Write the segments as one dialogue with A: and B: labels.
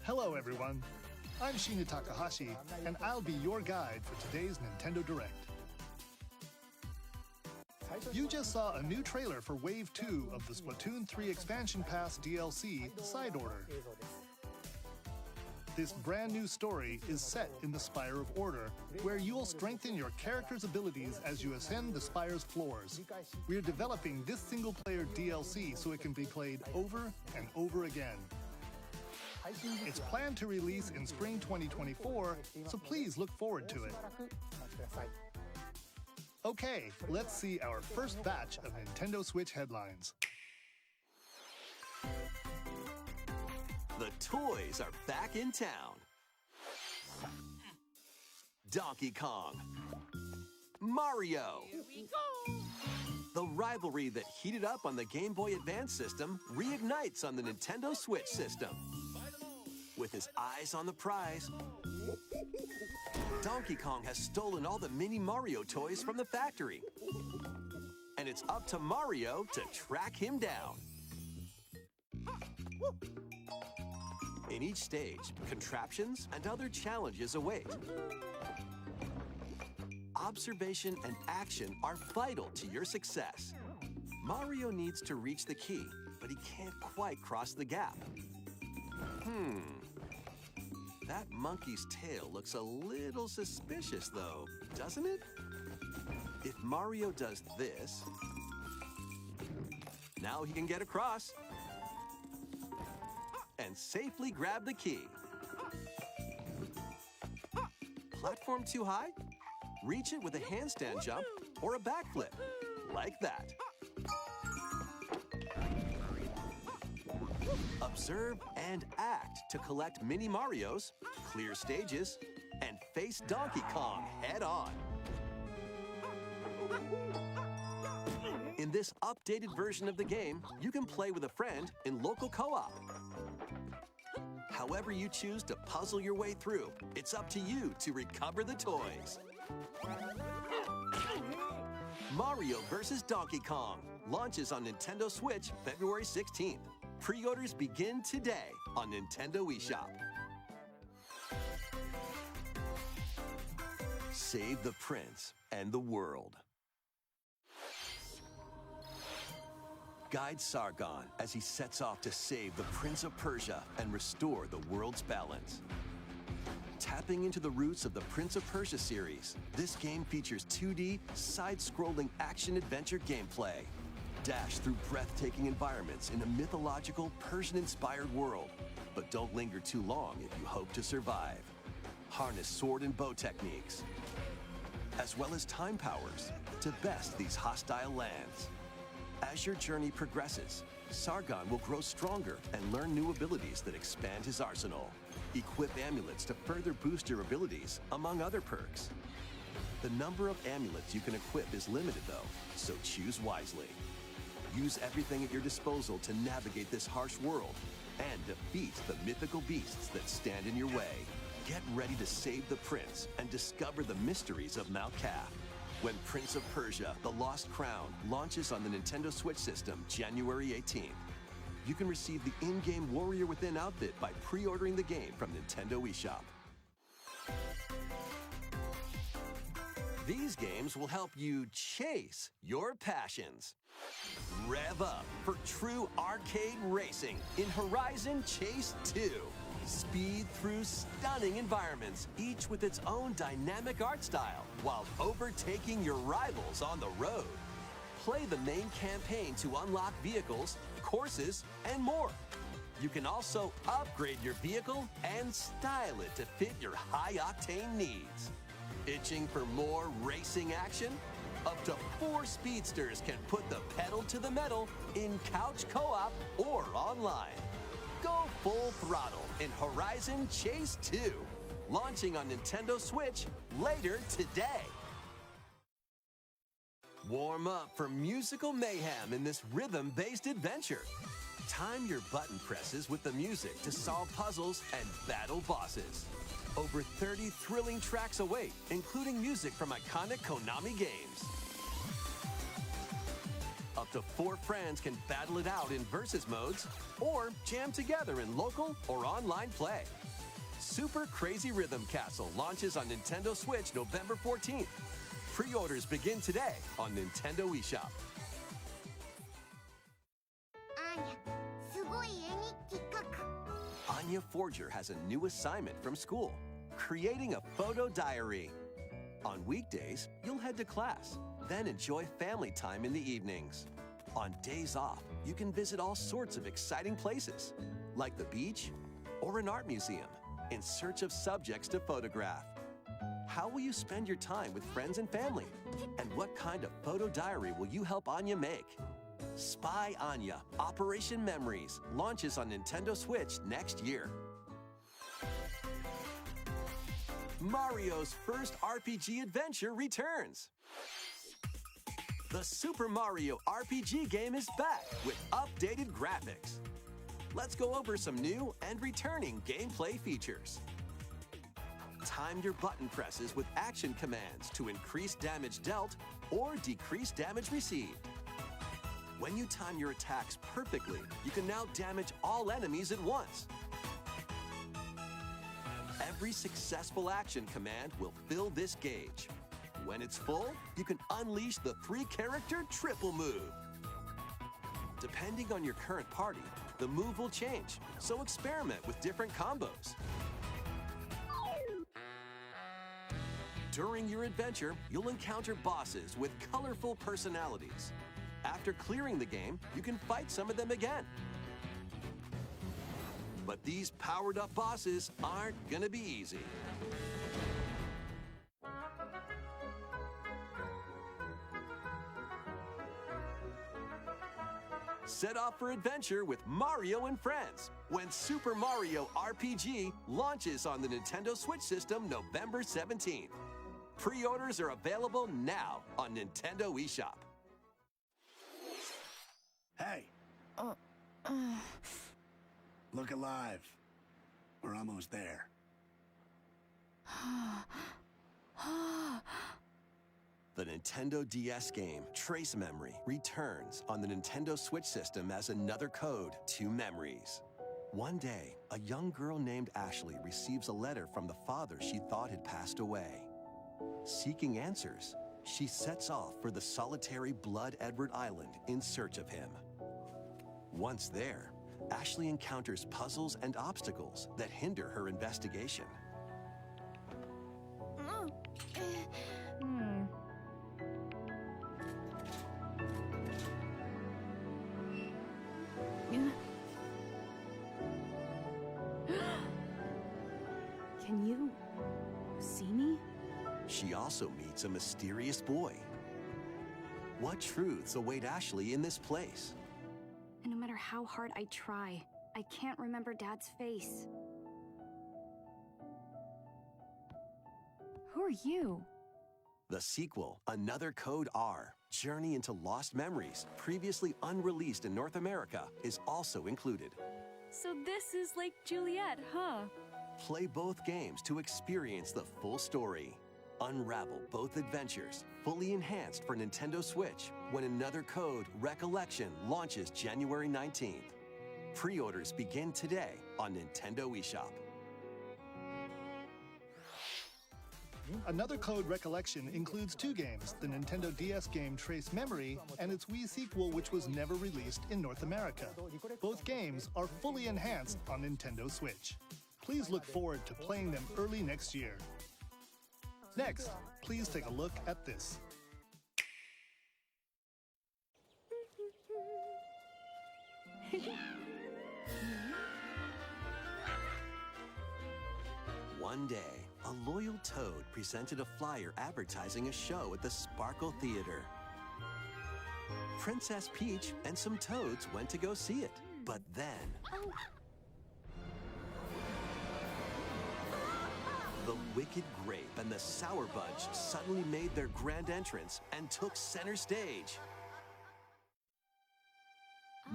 A: Hello everyone, I'm Shinya Takahashi, and I'll be your guide for today's Nintendo Direct. You just saw a new trailer for Wave 2 of the Splatoon 3 Expansion Pass DLC, Side Order. This brand new story is set in the Spire of Order, where you'll strengthen your character's abilities as you ascend the Spire's floors. We're developing this single-player DLC so it can be played over and over again. It's planned to release in spring 2024, so please look forward to it. Okay, let's see our first batch of Nintendo Switch headlines.
B: The toys are back in town. Donkey Kong. Mario.
C: Here we go.
B: The rivalry that heated up on the Game Boy Advance system reignites on the Nintendo Switch system. With his eyes on the prize, Donkey Kong has stolen all the mini Mario toys from the factory. And it's up to Mario to track him down. In each stage, contraptions and other challenges await. Observation and action are vital to your success. Mario needs to reach the key, but he can't quite cross the gap. That monkey's tail looks a little suspicious, though, doesn't it? If Mario does this, now he can get across and safely grab the key. Platform too high? Reach it with a handstand jump or a backflip, like that. Observe and act to collect mini Marios, clear stages, and face Donkey Kong head-on. In this updated version of the game, you can play with a friend in local co-op. However you choose to puzzle your way through, it's up to you to recover the toys. Mario vs. Donkey Kong launches on Nintendo Switch February 16th. Pre-orders begin today on Nintendo eShop. Save the prince and the world. Guide Sargon as he sets off to save the Prince of Persia and restore the world's balance. Tapping into the roots of the Prince of Persia series, this game features 2D, side-scrolling action-adventure gameplay. Dash through breathtaking environments in a mythological, Persian-inspired world. But don't linger too long if you hope to survive. Harness sword and bow techniques, as well as time powers, to best these hostile lands. As your journey progresses, Sargon will grow stronger and learn new abilities that expand his arsenal. Equip amulets to further boost your abilities, among other perks. The number of amulets you can equip is limited, though, so choose wisely. Use everything at your disposal to navigate this harsh world and defeat the mythical beasts that stand in your way. Get ready to save the prince and discover the mysteries of Mount Calf. When Prince of Persia: The Lost Crown launches on the Nintendo Switch system January 18th. you can receive the in-game Warrior Within outfit by pre-ordering the game from Nintendo eShop. These games will help you chase your passions. Rev up for true arcade racing in Horizon Chase 2. Speed through stunning environments, each with its own dynamic art style, while overtaking your rivals on the road. Play the main campaign to unlock vehicles, courses, and more. You can also upgrade your vehicle and style it to fit your high-octane needs. Itching for more racing action? Up to 4 speedsters can put the pedal to the metal in couch co-op or online. Go full throttle in Horizon Chase 2, launching on Nintendo Switch later today. Warm up for musical mayhem in this rhythm-based adventure. Time your button presses with the music to solve puzzles and battle bosses. Over 30 thrilling tracks await, including music from iconic Konami games. Up to 4 friends can battle it out in versus modes or jam together in local or online play. Super Crazy Rhythm Castle launches on Nintendo Switch November 14th. Pre-orders begin today on Nintendo eShop. Anya Forger has a new assignment from school, creating a photo diary. On weekdays, you'll head to class, then enjoy family time in the evenings. On days off, you can visit all sorts of exciting places, like the beach or an art museum, in search of subjects to photograph. How will you spend your time with friends and family? And what kind of photo diary will you help Anya make? Spy Anya Operation Memories launches on Nintendo Switch next year. Mario's first RPG adventure returns. The Super Mario RPG game is back with updated graphics. Let's go over some new and returning gameplay features. Time your button presses with action commands to increase damage dealt or decrease damage received. When you time your attacks perfectly, you can now damage all enemies at once. Every successful action command will fill this gauge. When it's full, you can unleash the 3-character triple move. Depending on your current party, the move will change, so experiment with different combos. During your adventure, you'll encounter bosses with colorful personalities. After clearing the game, you can fight some of them again. But these powered-up bosses aren't gonna be easy. Set off for adventure with Mario and Friends when Super Mario RPG launches on the Nintendo Switch system November 17th. Pre-orders are available now on Nintendo eShop.
C: Hey. Look alive. We're almost there.
B: The Nintendo DS game, Trace Memory, returns on the Nintendo Switch system as another code to memories. One day, a young girl named Ashley receives a letter from the father she thought had passed away. Seeking answers, she sets off for the solitary Blood Edward Island in search of him. Once there, Ashley encounters puzzles and obstacles that hinder her investigation.
D: Can you see me?
B: She also meets a mysterious boy. What truths await Ashley in this place?
D: And no matter how hard I try, I can't remember Dad's face. Who are you?
B: The sequel, Another Code R, Journey into Lost Memories, previously unreleased in North America, is also included.
D: So this is like Juliet, huh?
B: Play both games to experience the full story. Unravel both adventures, fully enhanced for Nintendo Switch, when Another Code Recollection launches January 19th. Pre-orders begin today on Nintendo eShop.
A: Another code recollection includes two games, the Nintendo DS game Trace Memory and its Wii sequel, which was never released in North America. Both games are fully enhanced on Nintendo Switch. Please look forward to playing them early next year. Next, please take a look at this.
B: One day, a loyal toad presented a flyer advertising a show at the Sparkle Theater. Princess Peach and some toads went to go see it, but then... The Wicked Grape and the Sour Bunch suddenly made their grand entrance and took center stage.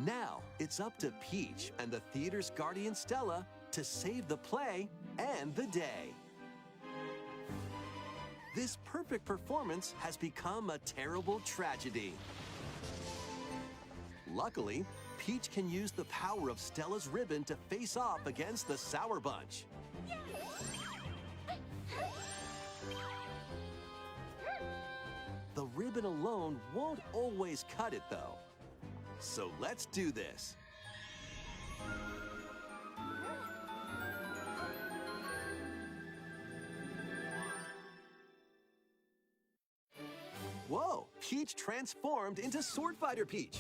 B: Now, it's up to Peach and the theater's guardian Stella to save the play and the day. This perfect performance has become a terrible tragedy. Luckily, Peach can use the power of Stella's ribbon to face off against the Sour Bunch. The ribbon alone won't always cut it, though. So let's do this. Whoa! Peach transformed into Sword Fighter Peach.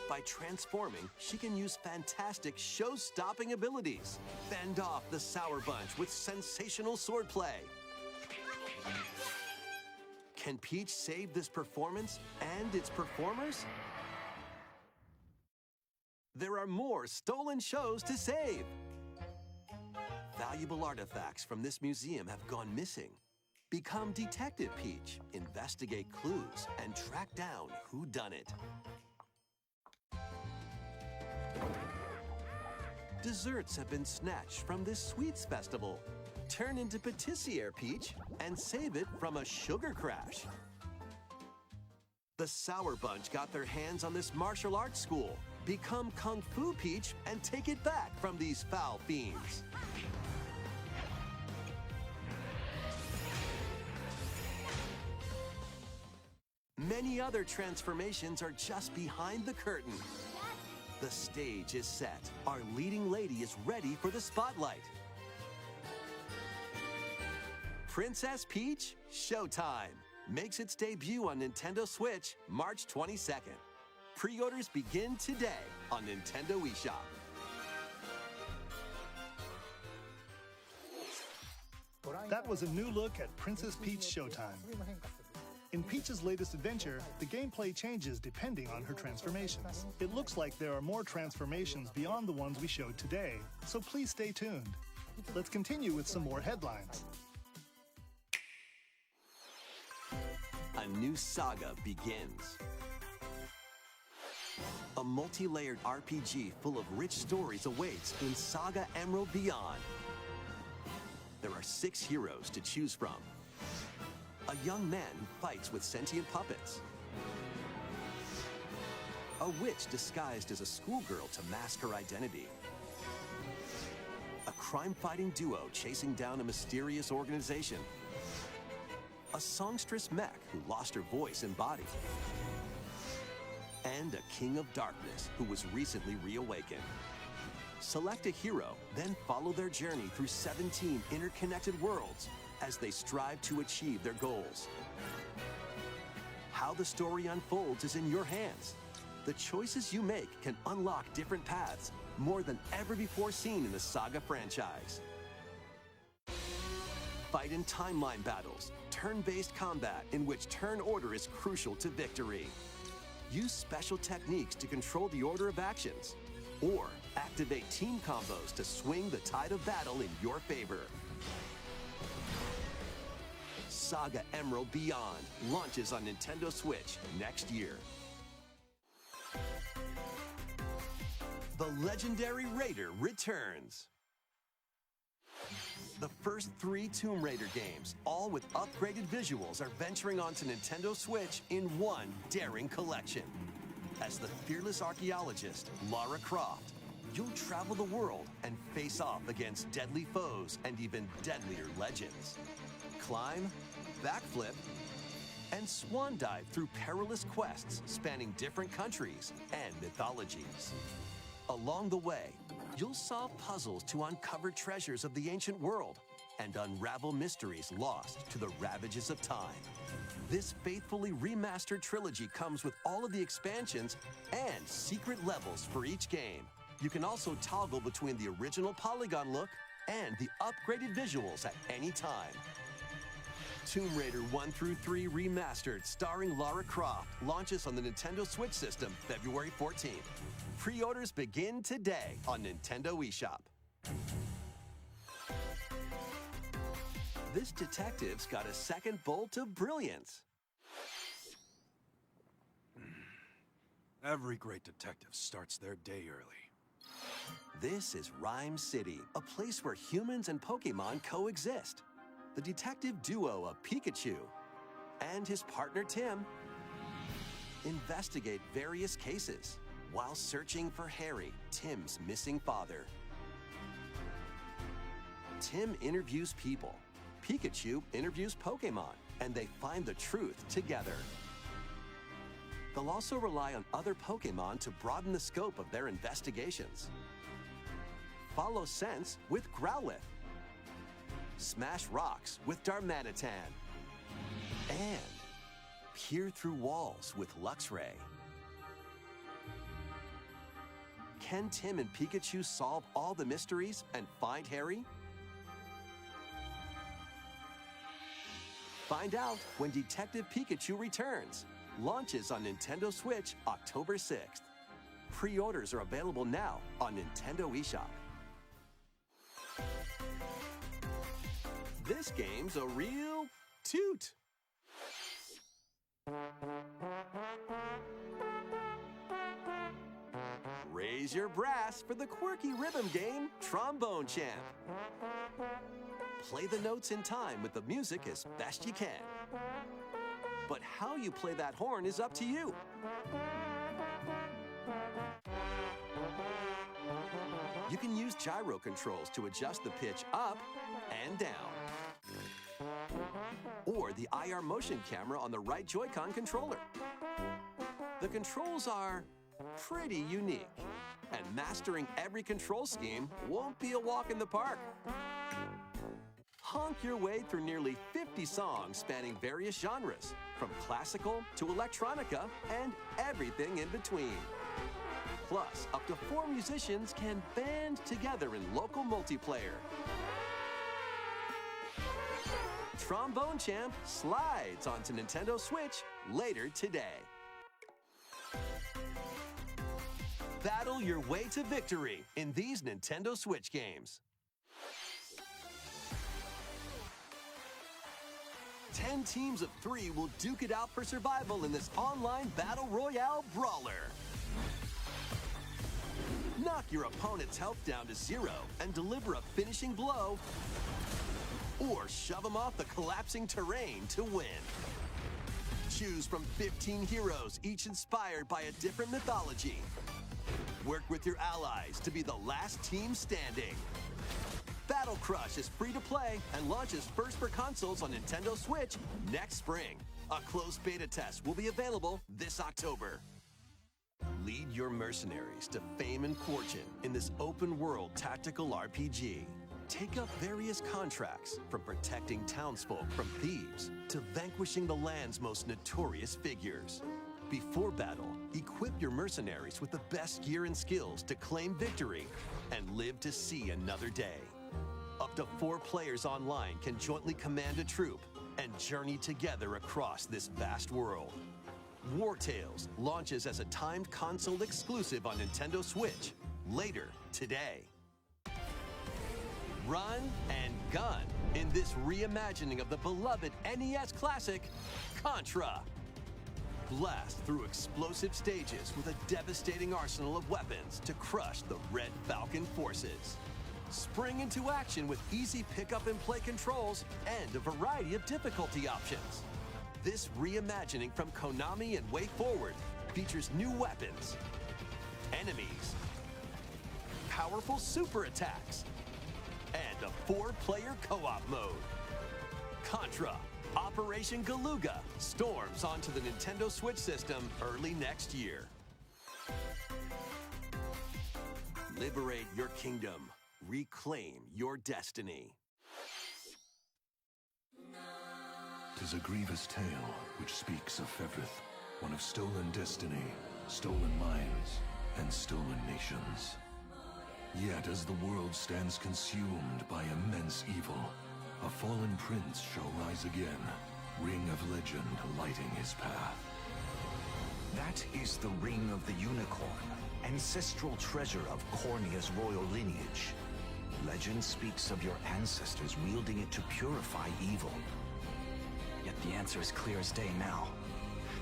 B: By transforming, she can use fantastic show-stopping abilities. Fend off the Sour Bunch with sensational swordplay. Can Peach save this performance and its performers? There are more stolen shows to save. Valuable artifacts from this museum have gone missing. Become Detective Peach, investigate clues, and track down who done it. Desserts have been snatched from this sweets festival. Turn into Patissiere Peach and save it from a sugar crash. The Sour Bunch got their hands on this martial arts school. Become Kung Fu Peach and take it back from these foul fiends. Many other transformations are just behind the curtain. The stage is set. Our leading lady is ready for the spotlight. Princess Peach Showtime makes its debut on Nintendo Switch March 22nd. Pre-orders begin today on Nintendo eShop.
A: That was a new look at Princess Peach Showtime. In Peach's latest adventure, the gameplay changes depending on her transformations. It looks like there are more transformations beyond the ones we showed today, so please stay tuned. Let's continue with some more headlines.
B: A new saga begins. A multi-layered RPG full of rich stories awaits in Saga Emerald Beyond. There are 6 heroes to choose from. A young man who fights with sentient puppets. A witch disguised as a schoolgirl to mask her identity. A crime-fighting duo chasing down a mysterious organization. A songstress mech who lost her voice and body. And a king of darkness who was recently reawakened. Select a hero, then follow their journey through 17 interconnected worlds as they strive to achieve their goals. How the story unfolds is in your hands. The choices you make can unlock different paths, more than ever before seen in the Saga franchise. Fight in timeline battles, turn-based combat in which turn order is crucial to victory. Use special techniques to control the order of actions, or activate team combos to swing the tide of battle in your favor. Saga Emerald Beyond launches on Nintendo Switch next year. The legendary Raider returns. The first 3 Tomb Raider games, all with upgraded visuals, are venturing onto Nintendo Switch in one daring collection. As the fearless archaeologist, Lara Croft, you'll travel the world and face off against deadly foes and even deadlier legends. Climb, backflip, and swan dive through perilous quests spanning different countries and mythologies. Along the way, you'll solve puzzles to uncover treasures of the ancient world and unravel mysteries lost to the ravages of time. This faithfully remastered trilogy comes with all of the expansions and secret levels for each game. You can also toggle between the original polygon look and the upgraded visuals at any time. Tomb Raider 1 through 3 Remastered, starring Lara Croft, launches on the Nintendo Switch system February 14th. Pre-orders begin today on Nintendo eShop. This detective's got a second bolt of brilliance.
E: Every great detective starts their day early.
B: This is Rhyme City, a place where humans and Pokemon coexist. The detective duo of Pikachu and his partner Tim investigate various cases while searching for Harry, Tim's missing father. Tim interviews people, Pikachu interviews Pokemon, and they find the truth together. They'll also rely on other Pokemon to broaden the scope of their investigations. Follow Sense with Growlithe. Smash rocks with Darmanitan. And peer through walls with Luxray. Can Tim and Pikachu solve all the mysteries and find Harry? Find out when Detective Pikachu returns. Launches on Nintendo Switch October 6th. Pre-orders are available now on Nintendo eShop. This game's a real toot. Raise your brass for the quirky rhythm game, Trombone Champ. Play the notes in time with the music as best you can. But how you play that horn is up to you. You can use gyro controls to adjust the pitch up and down. Or the IR motion camera on the right Joy-Con controller. The controls are pretty unique, and mastering every control scheme won't be a walk in the park. Honk your way through nearly 50 songs spanning various genres, from classical to electronica and everything in between. Plus, up to 4 musicians can band together in local multiplayer. Trombone Champ slides onto Nintendo Switch later today. Battle your way to victory in these Nintendo Switch games. 10 teams of 3 will duke it out for survival in this online battle royale brawler. Knock your opponent's health down to 0 and deliver a finishing blow, or shove them off the collapsing terrain to win. Choose from 15 heroes, each inspired by a different mythology. Work with your allies to be the last team standing. Battle Crush is free to play and launches first for consoles on Nintendo Switch next spring. A closed beta test will be available this October. Lead your mercenaries to fame and fortune in this open-world tactical RPG. Take up various contracts, from protecting townsfolk from thieves to vanquishing the land's most notorious figures. Before battle, equip your mercenaries with the best gear and skills to claim victory and live to see another day. Up to 4 players online can jointly command a troop and journey together across this vast world. War Tales launches as a timed console exclusive on Nintendo Switch later today. Run and gun in this reimagining of the beloved NES classic, Contra. Blast through explosive stages with a devastating arsenal of weapons to crush the Red Falcon forces. Spring into action with easy pick-up and play controls and a variety of difficulty options. This reimagining from Konami and Way Forward features new weapons, enemies, powerful super attacks, and a 4-player co-op mode. Contra Operation Galuga storms onto the Nintendo Switch system early next year. Liberate your kingdom. Reclaim your destiny.
E: 'Tis a grievous tale which speaks of Fevrith, one of stolen destiny, stolen minds, and stolen nations. Yet as the world stands consumed by immense evil, a fallen prince shall rise again, ring of legend lighting his path.
F: That is the Ring of the Unicorn, ancestral treasure of Cornia's royal lineage. Legend speaks of your ancestors wielding it to purify evil.
G: Yet the answer is clear as day now.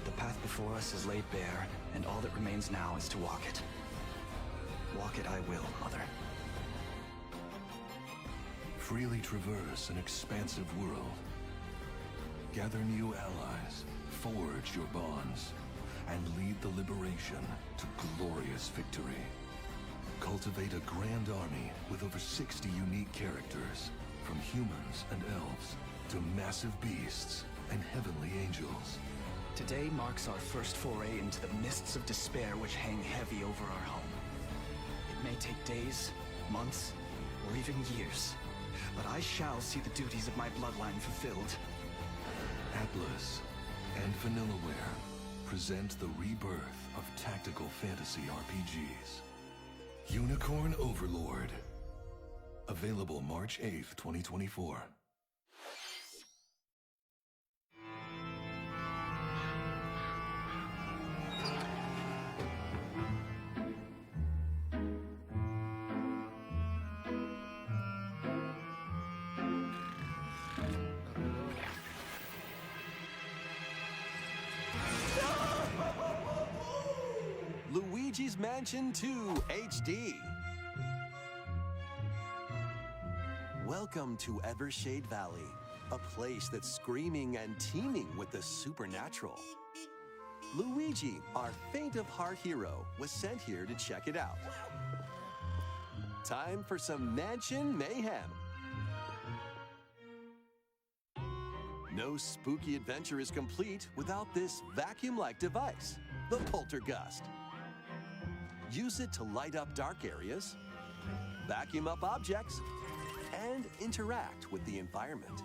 G: The path before us is laid bare, and all that remains now is to walk it. Walk it I will, Mother.
E: Freely traverse an expansive world. Gather new allies, forge your bonds, and lead the liberation to glorious victory. Cultivate a grand army with over 60 unique characters, from humans and elves to massive beasts and heavenly angels.
G: Today marks our first foray into the mists of despair which hang heavy over our home. It may take days, months, or even years, but I shall see the duties of my bloodline fulfilled.
E: Atlas and Vanillaware present the rebirth of tactical fantasy RPGs. Unicorn Overlord. Available March 8th, 2024.
B: Luigi's Mansion 2 HD. Welcome to Evershade Valley, a place that's screaming and teeming with the supernatural. Luigi, our faint-of-heart hero, was sent here to check it out. Time for some mansion mayhem. No spooky adventure is complete without this vacuum-like device, the Poltergust. Use it to light up dark areas, vacuum up objects, and interact with the environment.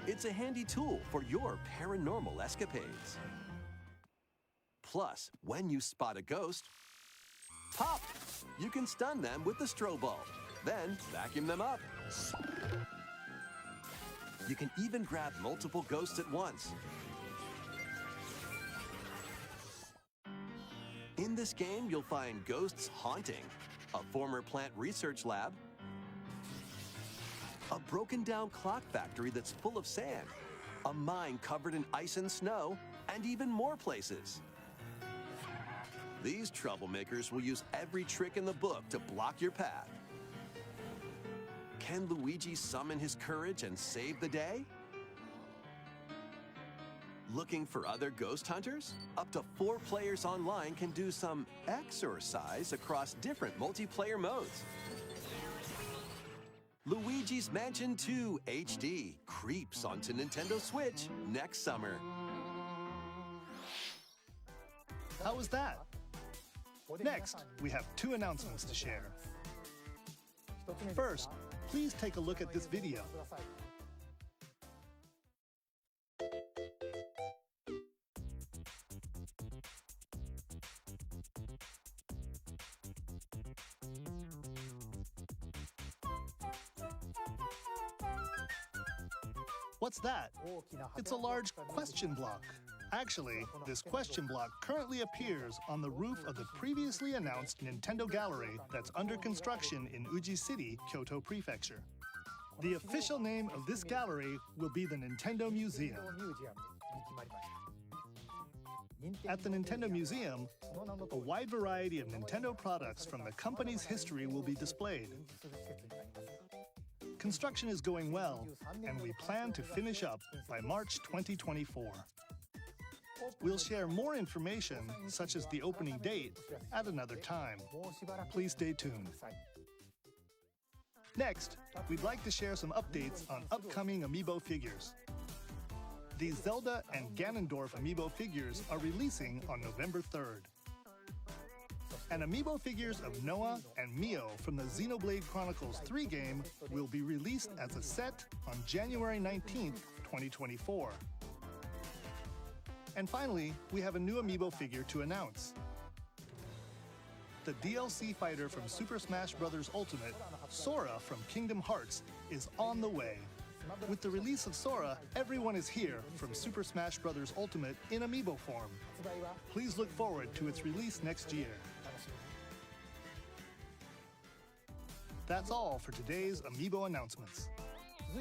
B: It's a handy tool for your paranormal escapades. Plus, when you spot a ghost, pop! You can stun them with the strobe bulb, then vacuum them up. You can even grab multiple ghosts at once. In this game, you'll find ghosts haunting, a former plant research lab, a broken-down clock factory that's full of sand, a mine covered in ice and snow, and even more places. These troublemakers will use every trick in the book to block your path. Can Luigi summon his courage and save the day? Looking for other ghost hunters? Up to 4 players online can do some exercise across different multiplayer modes. Luigi's Mansion 2 HD creeps onto Nintendo Switch next summer.
A: How was that? Next, we have 2 announcements to share. First, please take a look at this video. What's that? It's a large question block. Actually, this question block currently appears on the roof of the previously announced Nintendo Gallery that's under construction in Uji City, Kyoto Prefecture. The official name of this gallery will be the Nintendo Museum. At the Nintendo Museum, a wide variety of Nintendo products from the company's history will be displayed. Construction is going well, and we plan to finish up by March 2024. We'll share more information, such as the opening date, at another time. Please stay tuned. Next, we'd like to share some updates on upcoming Amiibo figures. The Zelda and Ganondorf Amiibo figures are releasing on November 3rd. And Amiibo figures of Noah and Mio from the Xenoblade Chronicles 3 game will be released as a set on January 19th, 2024. And finally, we have a new Amiibo figure to announce. The DLC fighter from Super Smash Bros. Ultimate, Sora from Kingdom Hearts, is on the way. With the release of Sora, everyone is here from Super Smash Bros. Ultimate in Amiibo form. Please look forward to its release next year. That's all for today's Amiibo announcements.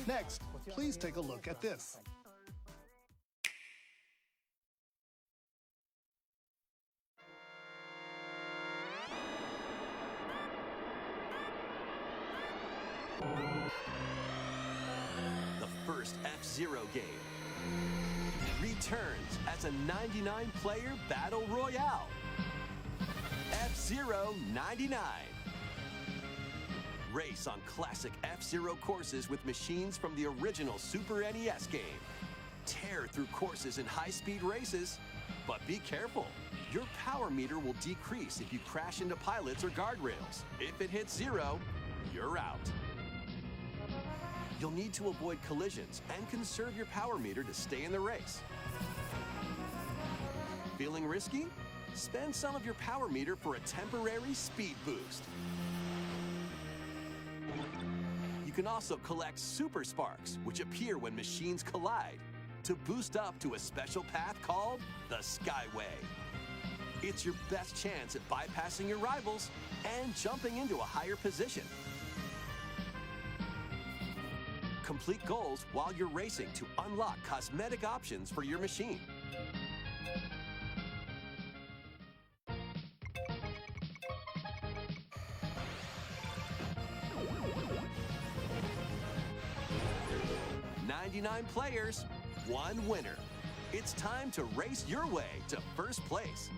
A: Next, please take a look at this.
B: The first F-Zero game returns as a 99-player battle royale. F-Zero 99. Race on classic F-Zero courses with machines from the original Super NES game. Tear through courses in high-speed races, but be careful. Your power meter will decrease if you crash into pilots or guardrails. If it hits 0, you're out. You'll need to avoid collisions and conserve your power meter to stay in the race. Feeling risky? Spend some of your power meter for a temporary speed boost. You can also collect Super Sparks, which appear when machines collide, to boost up to a special path called the Skyway. It's your best chance at bypassing your rivals and jumping into a higher position. Complete goals while you're racing to unlock cosmetic options for your machine. "99 players, 1 winner." It's time to race your way to first place.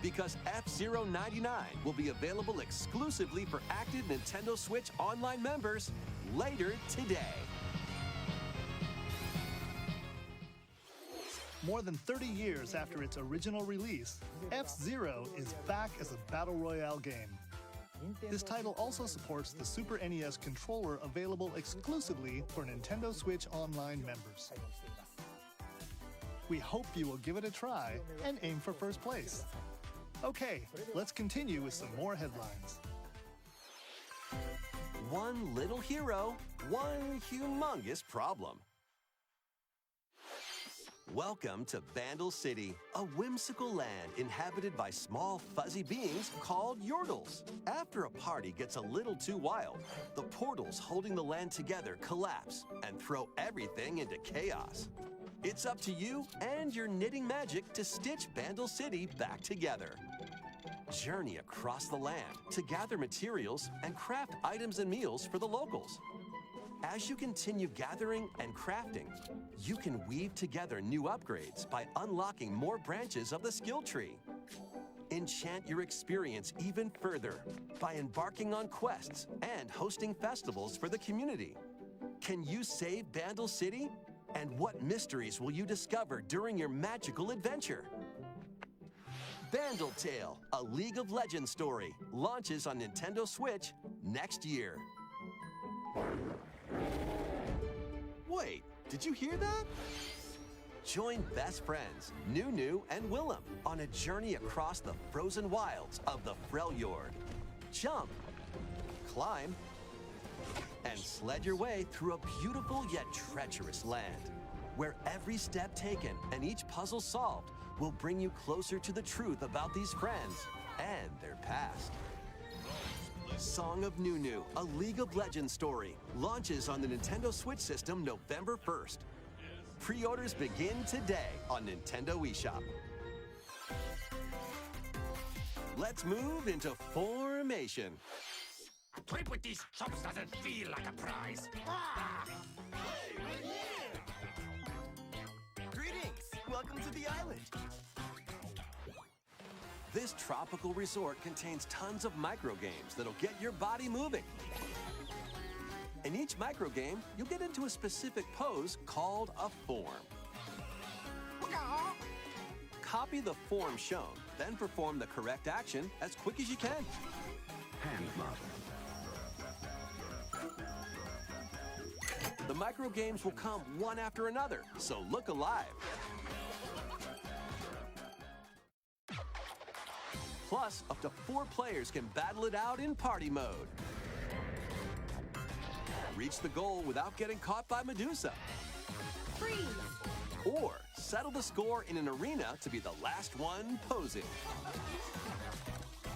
B: Because F-Zero 99 will be available exclusively for active Nintendo Switch Online members later today.
A: More than 30 years after its original release, F-Zero is back as a battle royale game. This title also supports the Super NES controller available exclusively for Nintendo Switch Online members. We hope you will give it a try and aim for first place. Okay, let's continue with some more headlines.
B: One little hero, one humongous problem. Welcome to Vandal City, a whimsical land inhabited by small fuzzy beings called Yordles. After a party gets a little too wild, the portals holding the land together collapse and throw everything into chaos. It's up to you and your knitting magic to stitch Vandal City back together. Journey across the land to gather materials and craft items and meals for the locals. As you continue gathering and crafting, you can weave together new upgrades by unlocking more branches of the skill tree. Enchant your experience even further by embarking on quests and hosting festivals for the community. Can you save Vandal City? And what mysteries will you discover during your magical adventure? Vandal Tale, a League of Legends story, launches on Nintendo Switch next year. Wait, did you hear that? Join best friends, Nunu and Willem, on a journey across the frozen wilds of the Freljord. Jump, climb, and sled your way through a beautiful yet treacherous land, where every step taken and each puzzle solved will bring you closer to the truth about these friends and their past. Song of Nunu, a League of Legends story, launches on the Nintendo Switch system November 1st. Pre-orders begin today on Nintendo eShop. Let's move into formation.
H: A trip with these chumps doesn't feel like a prize. Ah!
I: Greetings! Welcome to the island.
B: This tropical resort contains tons of micro games that'll get your body moving. In each microgame, you'll get into a specific pose called a form. Copy the form shown, then perform the correct action as quick as you can.
F: Hand model.
B: The microgames will come one after another, so look alive. Plus, up to 4 players can battle it out in party mode. Reach the goal without getting caught by Medusa.
D: Freeze!
B: Or settle the score in an arena to be the last one posing.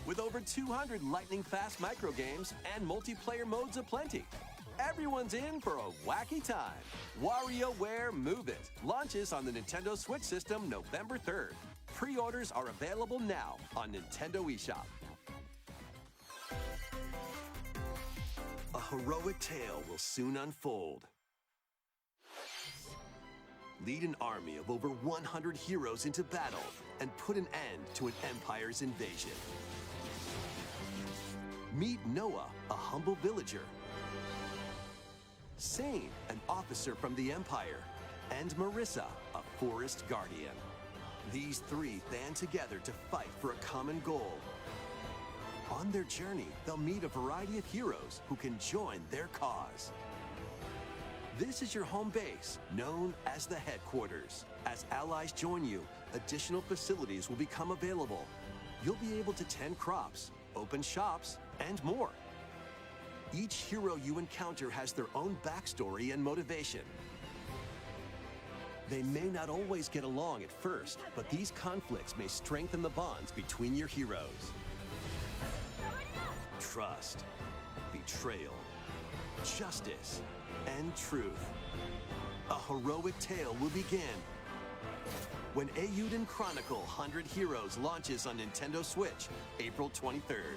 B: With over 200 lightning-fast microgames and multiplayer modes aplenty, everyone's in for a wacky time. WarioWare Move It launches on the Nintendo Switch system November 3rd. Pre-orders are available now on Nintendo eShop. A heroic tale will soon unfold. Lead an army of over 100 heroes into battle and put an end to an empire's invasion. Meet Noah, a humble villager. Sane, an officer from the Empire. And Marissa, a forest guardian. These 3 band together to fight for a common goal. On their journey, they'll meet a variety of heroes who can join their cause. This is your home base, known as the headquarters. As allies join you, additional facilities will become available. You'll be able to tend crops, open shops, and more. Each hero you encounter has their own backstory and motivation. They may not always get along at first, but these conflicts may strengthen the bonds between your heroes. Trust, betrayal, justice, and truth. A heroic tale will begin when Eiyuden Chronicle 100 Heroes launches on Nintendo Switch, April 23rd.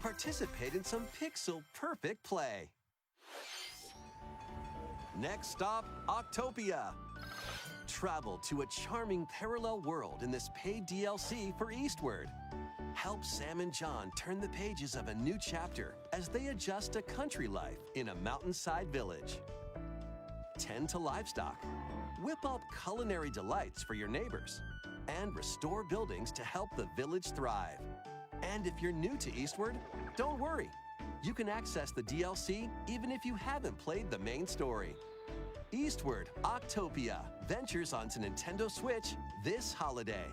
B: Participate in some pixel-perfect play. Next stop, Octopia. Travel to a charming parallel world in this paid DLC for Eastward. Help Sam and John turn the pages of a new chapter as they adjust to country life in a mountainside village. Tend to livestock. Whip up culinary delights for your neighbors. And restore buildings to help the village thrive. And if you're new to Eastward, don't worry. You can access the DLC even if you haven't played the main story. Eastward Octopia ventures onto Nintendo Switch this holiday.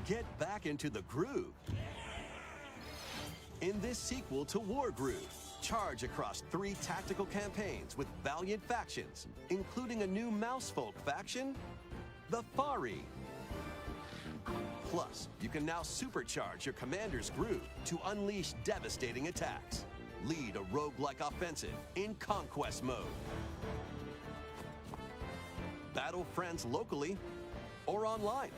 B: Get back into the groove. In this sequel to War Groove, charge across 3 tactical campaigns with valiant factions, including a new Mousefolk faction, the Fari. Plus, you can now supercharge your commander's groove to unleash devastating attacks. Lead a roguelike offensive in Conquest mode. Battle friends locally or online.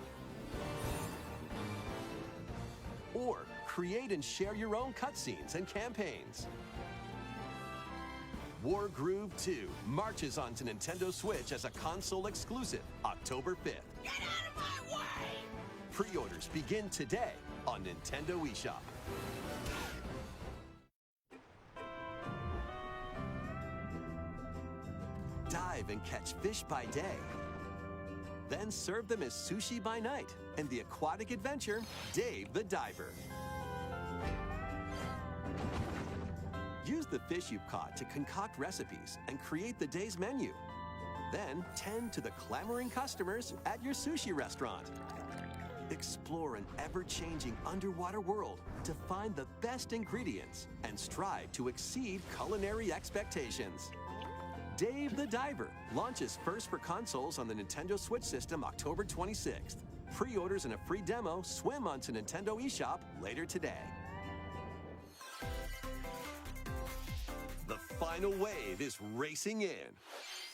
B: Or create and share your own cutscenes and campaigns. War Groove 2 marches onto Nintendo Switch as a console exclusive October 5th.
H: Get out of my way!
B: Pre-orders begin today on Nintendo eShop. Dive and catch fish by day. Then serve them as sushi by night in the aquatic adventure, Dave the Diver. Use the fish you've caught to concoct recipes and create the day's menu. Then tend to the clamoring customers at your sushi restaurant. Explore an ever-changing underwater world to find the best ingredients and strive to exceed culinary expectations. Dave the Diver launches first for consoles on the Nintendo Switch system October 26th. Pre-orders and a free demo swim onto Nintendo eShop later today. The final wave is racing in.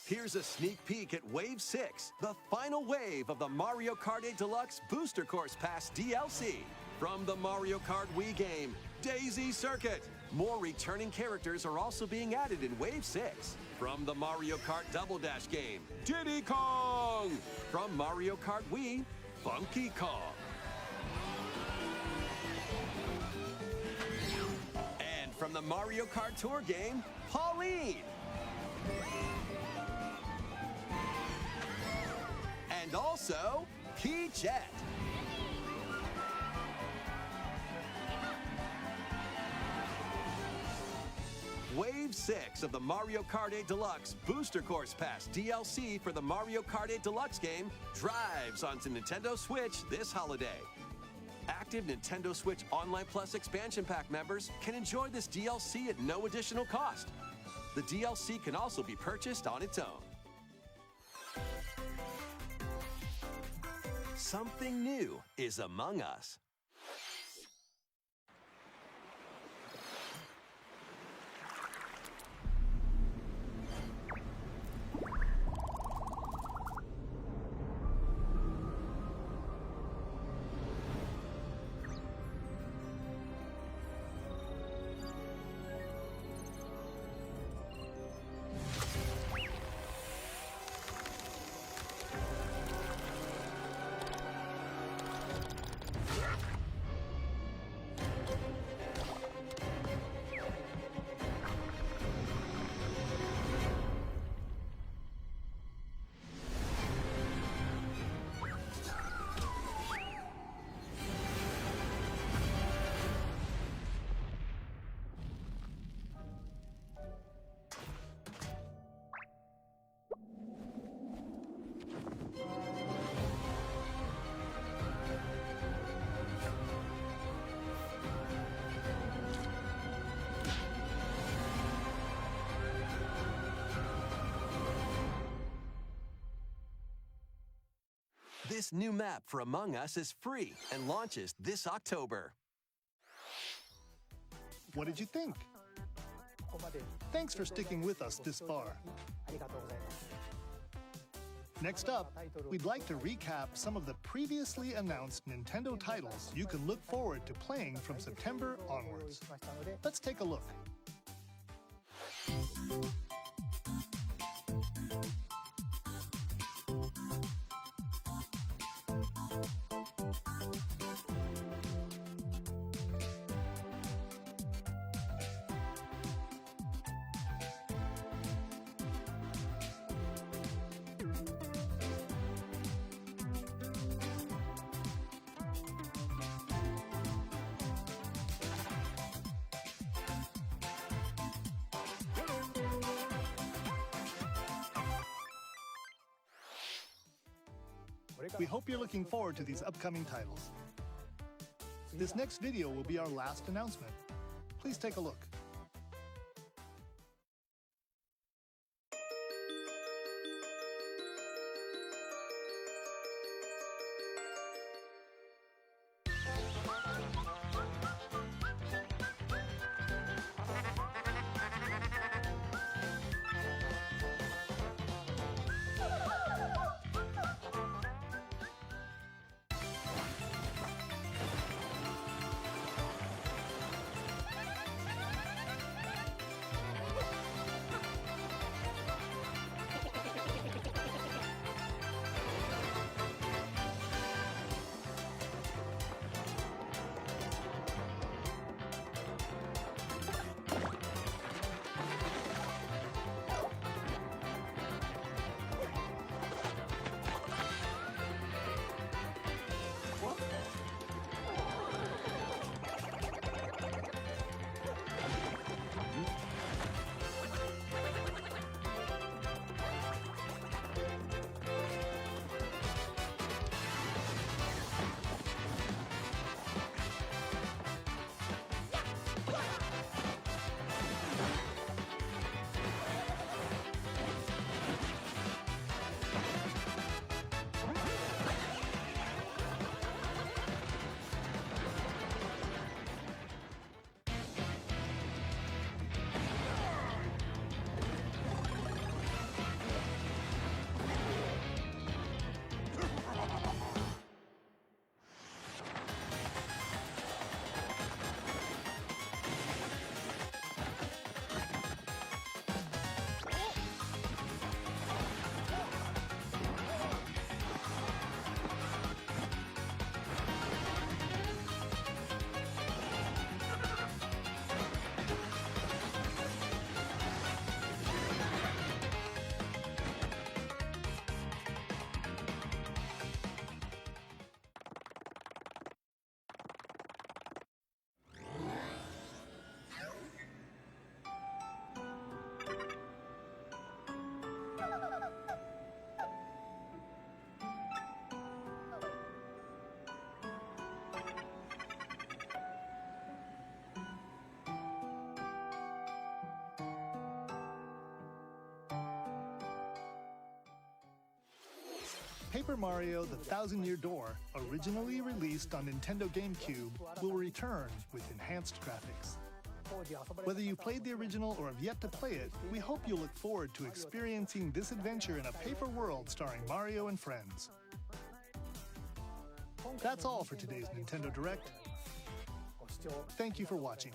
B: Here's a sneak peek at Wave 6, the final wave of the Mario Kart 8 Deluxe Booster Course Pass DLC. From the Mario Kart Wii game, Daisy Circuit. More returning characters are also being added in Wave 6. From the Mario Kart Double Dash game, Diddy Kong. From Mario Kart Wii, Funky Kong. from the Mario Kart Tour game, Pauline. And also, P-Jet. Wave 6 of the Mario Kart 8 Deluxe Booster Course Pass DLC for the Mario Kart 8 Deluxe game drives onto Nintendo Switch this holiday. Active Nintendo Switch Online Plus expansion pack members can enjoy this DLC at no additional cost. The DLC can also be purchased on its own. Something new is among us. This new map for Among Us is free and launches this October.
A: What did you think? Thanks for sticking with us this far. Next up, we'd like to recap some of the previously announced Nintendo titles you can look forward to playing from September onwards. Let's take a look. We hope you're looking forward to these upcoming titles. This next video will be our last announcement. Please take a look. Paper Mario: The Thousand-Year Door, originally released on Nintendo GameCube, will return with enhanced graphics. Whether you played the original or have yet to play it, we hope you'll look forward to experiencing this adventure in a paper world starring Mario and friends. That's all for today's Nintendo Direct. Thank you for watching.